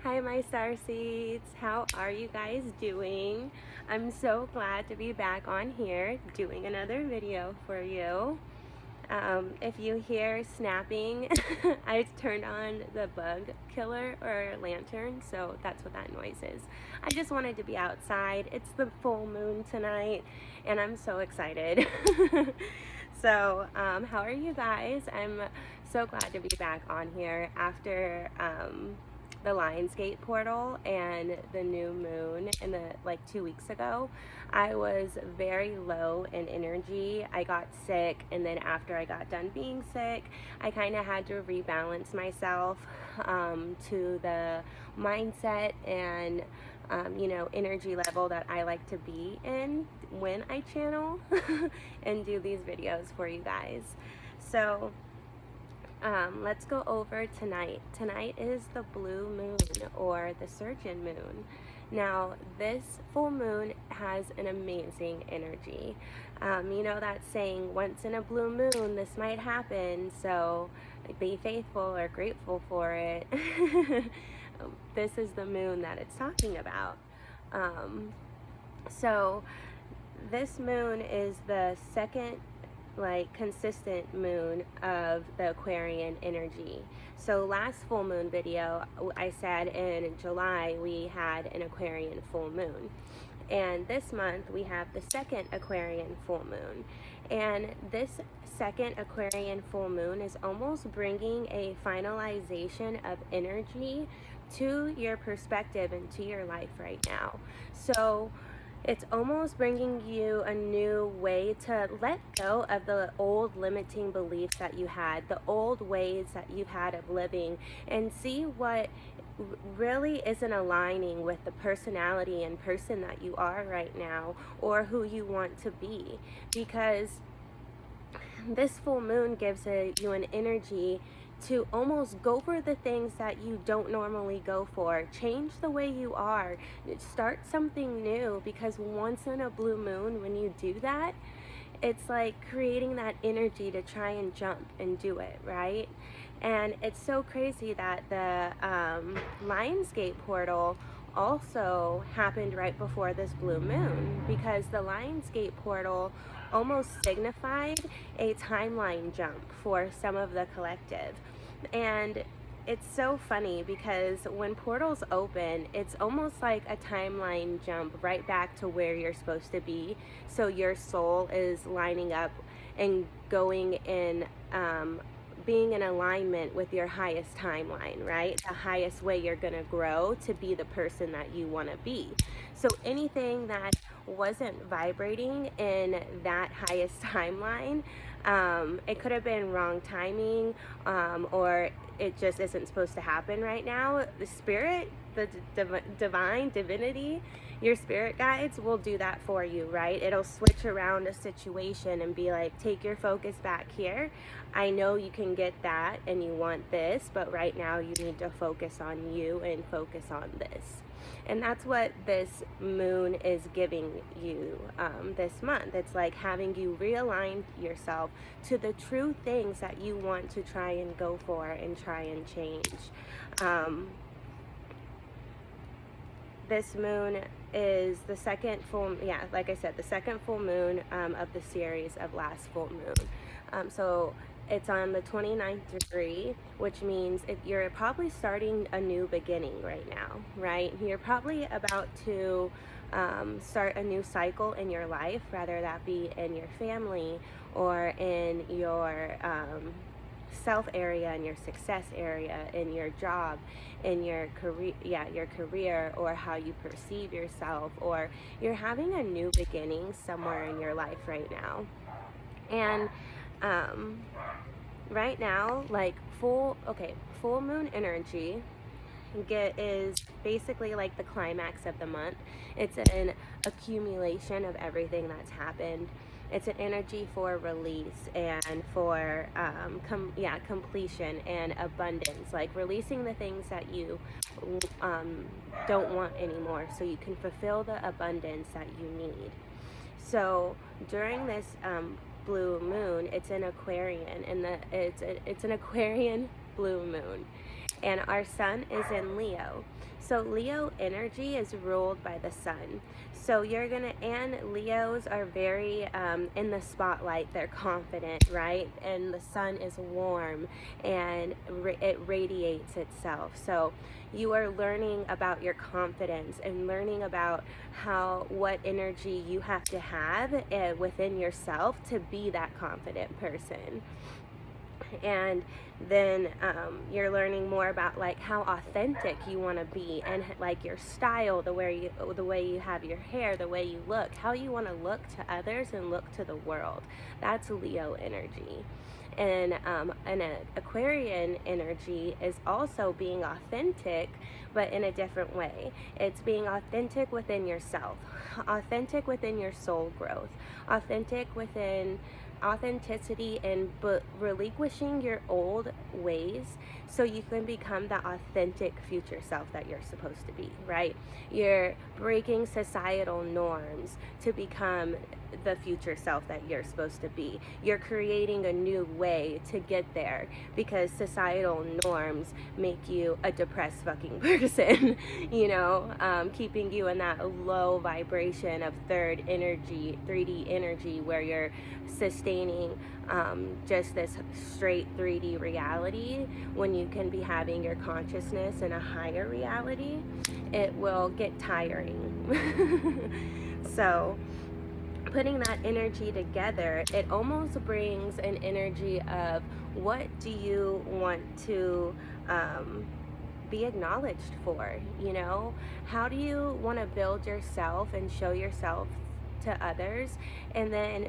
Hi my Starseeds, how are you guys doing? I'm so glad to be back on here doing another video for you. If you hear snapping, I turned on the bug killer or lantern, so that's what that noise is. I just wanted to be outside. It's the full moon tonight and I'm so excited. So how are you guys? I'm so glad to be back on here after the Lionsgate portal and the new moon in the like 2 weeks ago. I was very low in energy. I got sick, and then after I got done being sick, I kind of had to rebalance myself to the mindset and you know, energy level that I like to be in when I channel and do these videos for you guys. So let's go over tonight. Tonight is the blue moon, or the Sturgeon moon. Now, this full moon has an amazing energy. You know that saying, once in a blue moon, this might happen, so be faithful or grateful for it. This is the moon that it's talking about. So this moon is the second consistent moon of the Aquarian energy. So last full moon video, I said in July we had an Aquarian full moon, and this month we have the second Aquarian full moon. And this second Aquarian full moon is almost bringing a finalization of energy to your perspective and to your life right now. So it's almost bringing you a new way to let go of the old limiting beliefs that you had, the old ways that you had of living, and see what really isn't aligning with the personality and person that you are right now, or who you want to be. Because this full moon gives you an energy to almost go for the things that you don't normally go for. Change the way you are. Start something new, because once in a blue moon, when you do that, it's like creating that energy to try and jump and do it, right? And it's so crazy that the Lionsgate portal also happened right before this blue moon, because the Lionsgate portal almost signified a timeline jump for some of the collective. And it's so funny because when portals open, it's almost like a timeline jump right back to where you're supposed to be. So your soul is lining up and going in, being in alignment with your highest timeline, right? The highest way you're gonna grow to be the person that you wanna be. So anything that wasn't vibrating in that highest timeline, it could have been wrong timing, or it just isn't supposed to happen right now. The spirit, the divine divinity, your spirit guides will do that for you, right? It'll switch around a situation and be like, take your focus back here. I know you can get that and you want this, but right now you need to focus on you and focus on this. And that's what this moon is giving you this month. It's like having you realign yourself to the true things that you want to try and go for and try and change. This moon is the second full, like I said, the second full moon of the series of last full moon. So it's on the 29th degree, which means you're probably starting a new beginning right now, right? You're probably about to start a new cycle in your life, whether that be in your family or in your self area, in your success area, in your job, in your career, or how you perceive yourself, or you're having a new beginning somewhere in your life right now. And right now, like full moon energy is basically like the climax of the month. It's an accumulation of everything that's happened. It's an energy for release and for completion and abundance, like releasing the things that you don't want anymore, so you can fulfill the abundance that you need. So during this blue moon, it's an Aquarian, and it's an Aquarian blue moon. and our sun is in Leo. So Leo energy is ruled by the sun. So you're gonna, and Leos are very in the spotlight. They're confident, right? And the sun is warm and it radiates itself. So you are learning about your confidence and learning about what energy you have to have within yourself to be that confident person. And then you're learning more about like how authentic you want to be, and like your style, the way you have your hair, the way you look, how you want to look to others and look to the world. That's Leo energy. And an Aquarian energy is also being authentic, but in a different way. It's being authentic within yourself, authentic within your soul growth, authentic within authenticity, and relinquishing your old ways so you can become the authentic future self that you're supposed to be, right? You're breaking societal norms to become the future self that you're supposed to be. You're creating a new way to get there because societal norms make you a depressed fucking person, you know, keeping you in that low vibration of 3D energy where you're sustaining just this straight 3D reality when you can be having your consciousness in a higher reality. It will get tiring. So putting that energy together, it almost brings an energy of what do you want to be acknowledged for, you know? How do you want to build yourself and show yourself to others, and then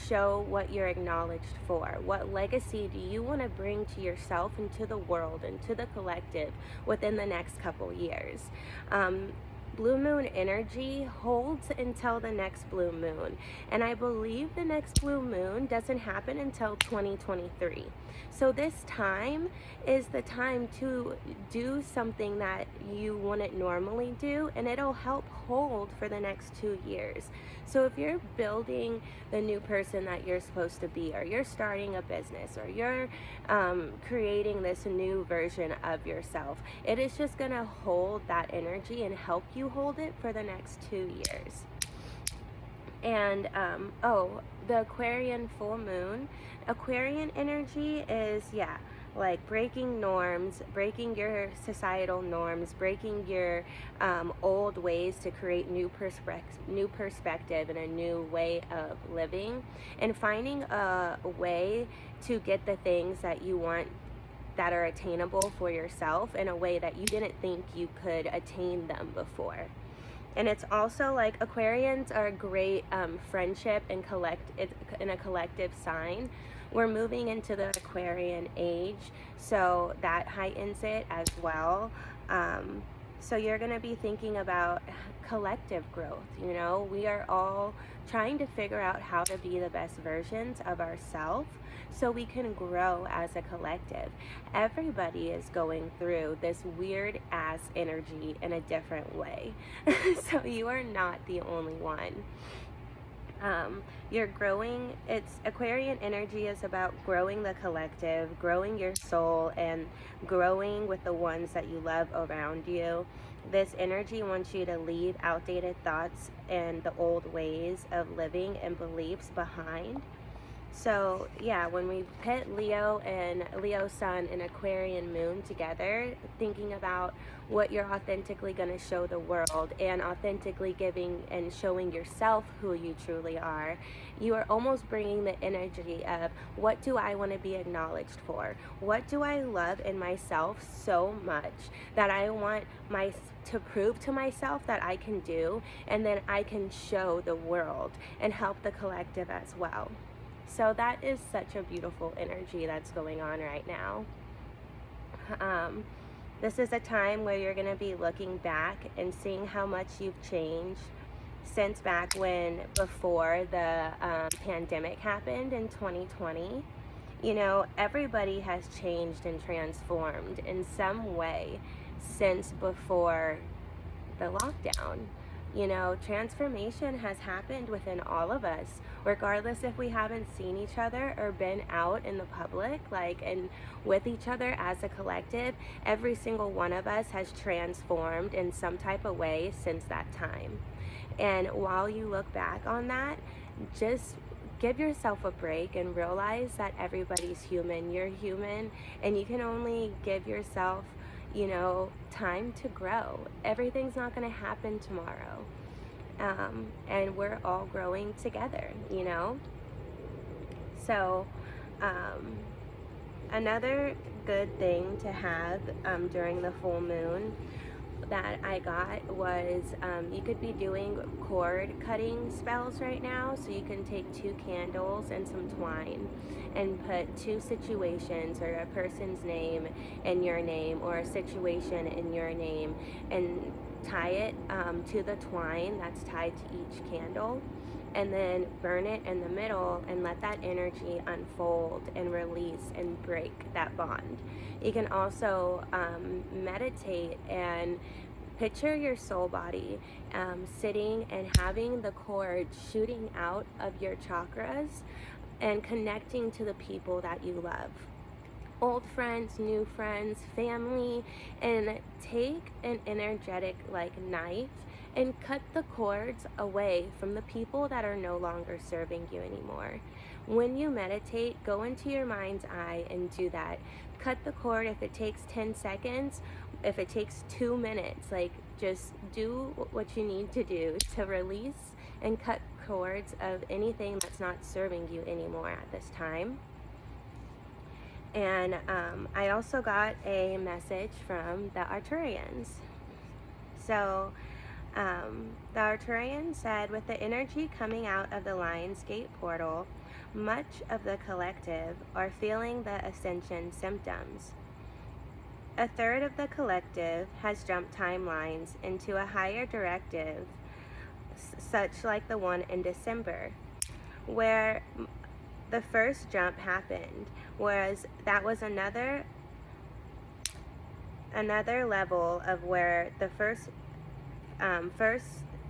show what you're acknowledged for? What legacy do you want to bring to yourself and to the world and to the collective within the next couple years? Blue moon energy holds until the next blue moon, and I believe the next blue moon doesn't happen until 2023. So this time is the time to do something that you wouldn't normally do, and it'll help hold for the next 2 years. So if you're building the new person that you're supposed to be, or you're starting a business, or you're creating this new version of yourself, it is just going to hold that energy and help you hold it for the next 2 years. And the Aquarian full moon, Aquarian energy is, yeah, like breaking norms, breaking your societal norms, breaking your old ways to create new perspective and a new way of living, and finding a way to get the things that you want that are attainable for yourself in a way that you didn't think you could attain them before. And it's also like Aquarians are great friendship and in a collective sign. We're moving into the Aquarian age, so that heightens it as well. So you're going to be thinking about collective growth. You know, we are all trying to figure out how to be the best versions of ourselves so we can grow as a collective. Everybody is going through this weird ass energy in a different way. So you are not the only one. You're growing. It's Aquarian energy is about growing the collective, growing your soul, and growing with the ones that you love around you. This energy wants you to leave outdated thoughts and the old ways of living and beliefs behind. So yeah, when we put Leo and Leo sun and Aquarian moon together, thinking about what you're authentically going to show the world and authentically giving and showing yourself who you truly are, you are almost bringing the energy of what do I want to be acknowledged for? What do I love in myself so much that I want to prove to myself that I can do, and then I can show the world and help the collective as well. So that is such a beautiful energy that's going on right now. This is a time where you're going to be looking back and seeing how much you've changed since back before the pandemic happened in 2020. You know, everybody has changed and transformed in some way since before the lockdown. You know, transformation has happened within all of us, regardless if we haven't seen each other or been out in the public, like, and with each other as a collective. Every single one of us has transformed in some type of way since that time. And while you look back on that, just give yourself a break and realize that everybody's human. You're human, and you can only give yourself, you know, time to grow. Everything's not going to happen tomorrow. And we're all growing together, you know? So, another good thing to have during the full moon that I got was you could be doing cord cutting spells right now. So you can take 2 candles and some twine and put 2 situations or a person's name in your name or a situation in your name and tie it to the twine that's tied to each candle, and then burn it in the middle and let that energy unfold and release and break that bond. You can also meditate and picture your soul body sitting and having the cord shooting out of your chakras and connecting to the people that you love. Old friends, new friends, family, and take an energetic like knife and cut the cords away from the people that are no longer serving you anymore. When you meditate, go into your mind's eye and do that. Cut the cord if it takes 10 seconds, if it takes 2 minutes, like just do what you need to do to release and cut cords of anything that's not serving you anymore at this time. And I also got a message from the Arcturians. So the Arcturian said, with the energy coming out of the Lion's Gate portal, much of the collective are feeling the Ascension Symptoms. A third of the collective has jumped timelines into a higher directive, such like the one in December, where the first jump happened, whereas that was another level of where the first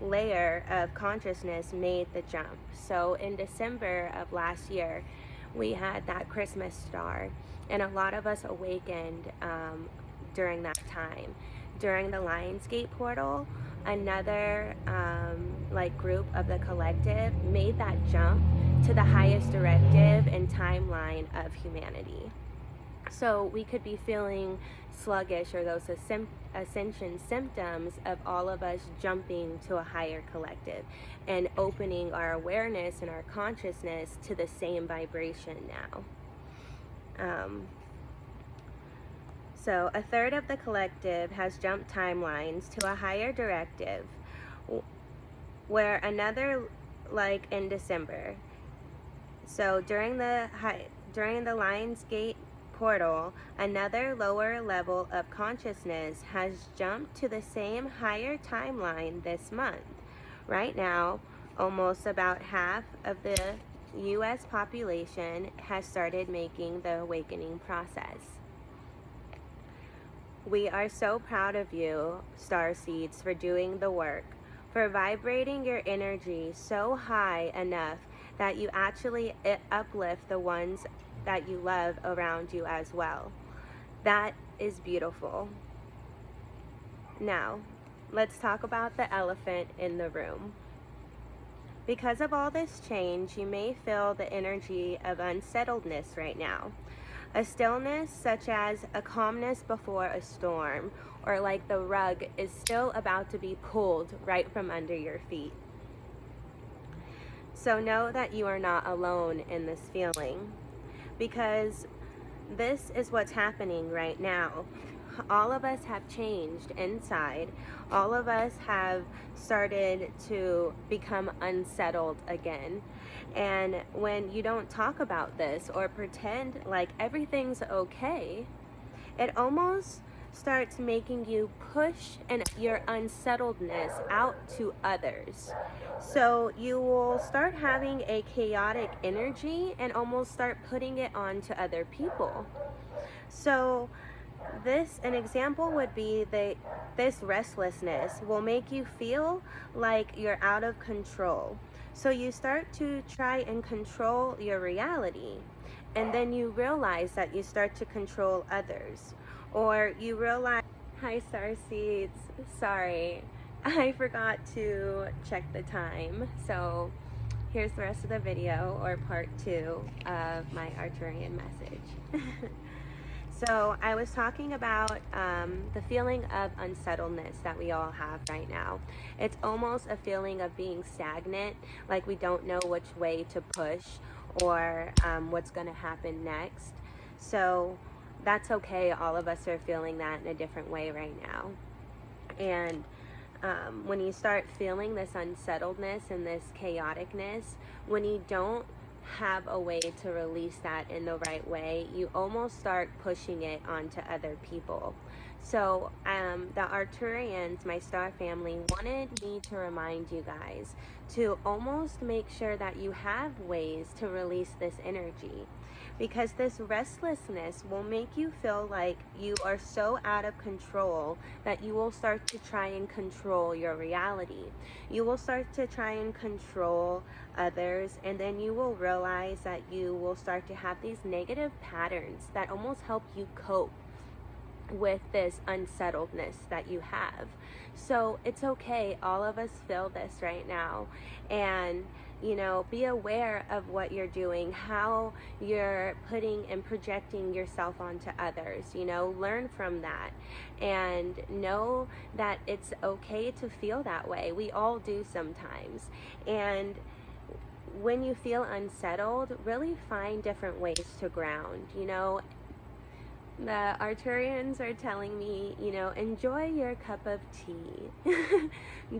layer of consciousness made the jump. So in December of last year, we had that Christmas star, and a lot of us awakened during that time. During the Lionsgate portal, another like group of the collective made that jump to the highest directive and timeline of humanity. So we could be feeling sluggish, or those ascension symptoms of all of us jumping to a higher collective and opening our awareness and our consciousness to the same vibration now. So a third of the collective has jumped timelines to a higher directive, where another, like in December. So during the Lionsgate portal, another lower level of consciousness has jumped to the same higher timeline this month. Right now, almost about half of the U.S. population has started making the awakening process. We are so proud of you, Starseeds, for doing the work, for vibrating your energy so high enough that you actually uplift the ones that you love around you as well. That is beautiful. Now, let's talk about the elephant in the room. Because of all this change, you may feel the energy of unsettledness right now. A stillness such as a calmness before a storm, or like the rug is still about to be pulled right from under your feet. So know that you are not alone in this feeling, because this is what's happening right now. All of us have changed inside. All of us have started to become unsettled again. And when you don't talk about this or pretend like everything's okay, it almost starts making you push and your unsettledness out to others. So you will start having a chaotic energy and almost start putting it on to other people. So an example would be that this restlessness will make you feel like you're out of control. So you start to try and control your reality, and then you realize that you start to control others, or you realize, hi Starseeds, sorry, I forgot to check the time. So here's the rest of the video, or part 2 of my Arcturian message. So I was talking about the feeling of unsettledness that we all have right now. It's almost a feeling of being stagnant, like we don't know which way to push, or what's going to happen next. So that's okay. All of us are feeling that in a different way right now. And when you start feeling this unsettledness and this chaoticness, when you don't have a way to release that in the right way, you almost start pushing it onto other people. So the Arcturians, my star family, wanted me to remind you guys to almost make sure that you have ways to release this energy, because this restlessness will make you feel like you are so out of control that you will start to try and control your reality. You will start to try and control others, and then you will realize that you will start to have these negative patterns that almost help you cope with this unsettledness that you have. So it's okay. All of us feel this right now. And you know, be aware of what you're doing, how you're putting and projecting yourself onto others. You know, learn from that and know that it's okay to feel that way. We all do sometimes. And when you feel unsettled, really find different ways to ground. You know, the Arcturians are telling me, you know, enjoy your cup of tea.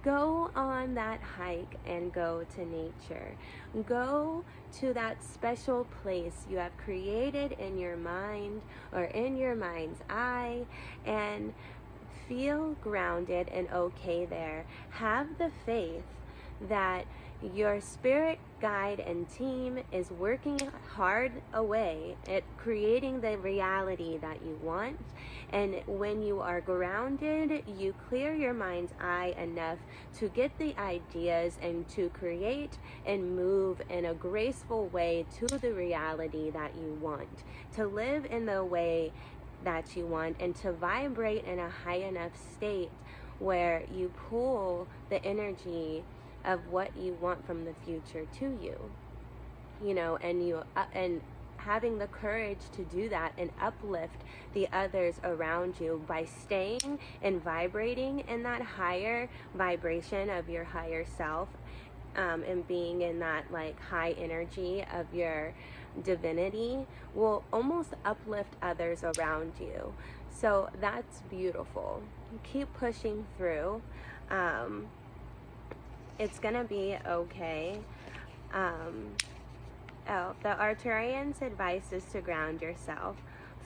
Go on that hike and go to nature. Go to that special place you have created in your mind or in your mind's eye, and feel grounded and okay there. Have the faith that your spirit guide and team is working hard away at creating the reality that you want. And when you are grounded, you clear your mind's eye enough to get the ideas and to create and move in a graceful way to the reality that you want, to live in the way that you want, and to vibrate in a high enough state where you pull the energy of what you want from the future to you, you know, and you and having the courage to do that and uplift the others around you by staying and vibrating in that higher vibration of your higher self, and being in that like high energy of your divinity will almost uplift others around you. So that's beautiful. Keep pushing through. It's gonna be okay. The Arcturians' advice is to ground yourself.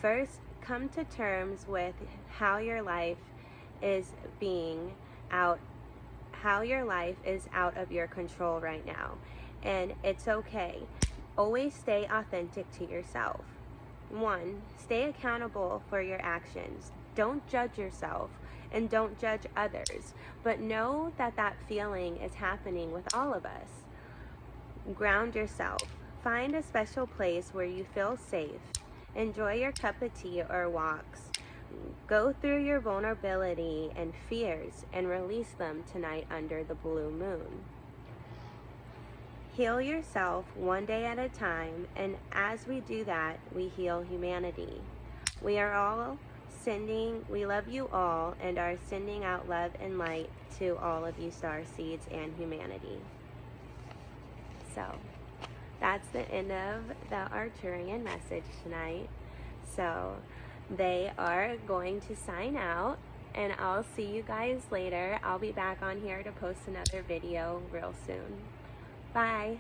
First, come to terms with how your life is out of your control right now. And it's okay. Always stay authentic to yourself. 1, stay accountable for your actions. Don't judge yourself and don't judge others, but know that that feeling is happening with all of us. Ground yourself. Find a special place where you feel safe. Enjoy your cup of tea or walks. Go through your vulnerability and fears and release them tonight under the blue moon. Heal yourself one day at a time, and as we do that, we heal humanity. We love you all and are sending out love and light to all of you Starseeds and humanity. So that's the end of the Arcturian message tonight. So they are going to sign out, and I'll see you guys later. I'll be back on here to post another video real soon. Bye.